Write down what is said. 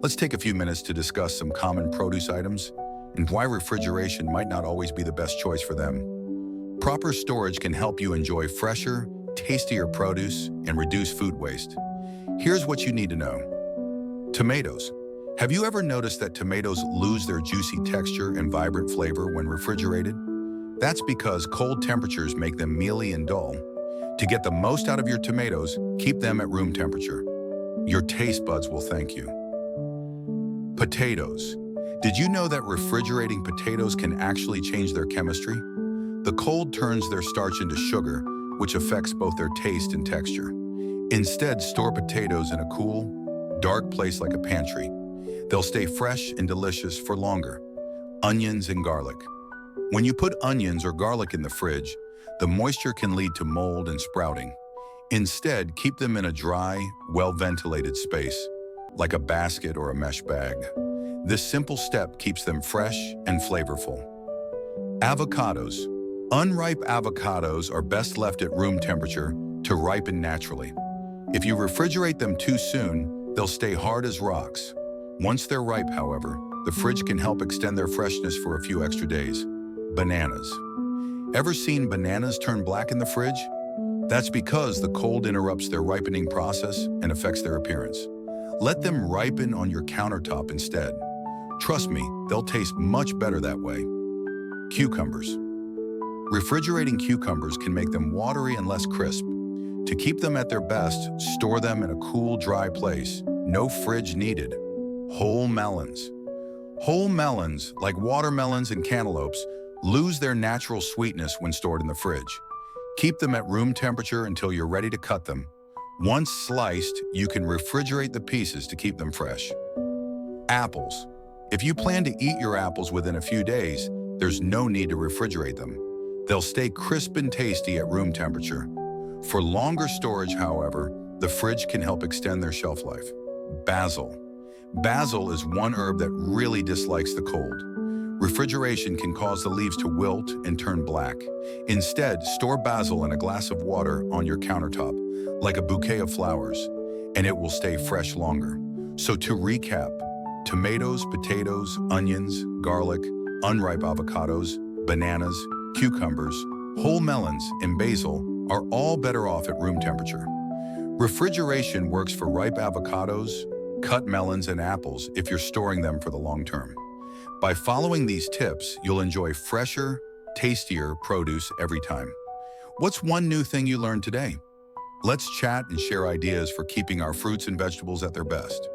Let's take a few minutes to discuss some common produce items and why refrigeration might not always be the best choice for them. Proper storage can help you enjoy fresher, tastier produce and reduce food waste. Here's what you need to know. Tomatoes. Have you ever noticed that tomatoes lose their juicy texture and vibrant flavor when refrigerated? That's because cold temperatures make them mealy and dull. To get the most out of your tomatoes, keep them at room temperature. Your taste buds will thank you. Potatoes. Did you know that refrigerating potatoes can actually change their chemistry? The cold turns their starch into sugar, which affects both their taste and texture. Instead, store potatoes in a cool, dark place like a pantry. They'll stay fresh and delicious for longer. Onions and garlic. When you put onions or garlic in the fridge, the moisture can lead to mold and sprouting. Instead, keep them in a dry, well-ventilated space, like a basket or a mesh bag. This simple step keeps them fresh and flavorful. Avocados. Unripe avocados are best left at room temperature to ripen naturally. If you refrigerate them too soon, they'll stay hard as rocks. Once they're ripe, however, the fridge can help extend their freshness for a few extra days. Bananas. Ever seen bananas turn black in the fridge? That's because the cold interrupts their ripening process and affects their appearance. Let them ripen on your countertop instead. Trust me, they'll taste much better that way. Cucumbers. Refrigerating cucumbers can make them watery and less crisp. To keep them at their best, store them in a cool, dry place. No fridge needed. Whole melons. Whole melons, like watermelons and cantaloupes, lose their natural sweetness when stored in the fridge. Keep them at room temperature until you're ready to cut them. Once sliced, you can refrigerate the pieces to keep them fresh. Apples. If you plan to eat your apples within a few days, there's no need to refrigerate them. They'll stay crisp and tasty at room temperature. For longer storage, however, the fridge can help extend their shelf life. Basil. Basil is one herb that really dislikes the cold. Refrigeration can cause the leaves to wilt and turn black. Instead, store basil in a glass of water on your countertop, like a bouquet of flowers, and it will stay fresh longer. So to recap, tomatoes, potatoes, onions, garlic, unripe avocados, bananas, cucumbers, whole melons, and basil are all better off at room temperature. Refrigeration works for ripe avocados, cut melons, and apples if you're storing them for the long term. By following these tips, you'll enjoy fresher, tastier produce every time. What's one new thing you learned today? Let's chat and share ideas for keeping our fruits and vegetables at their best.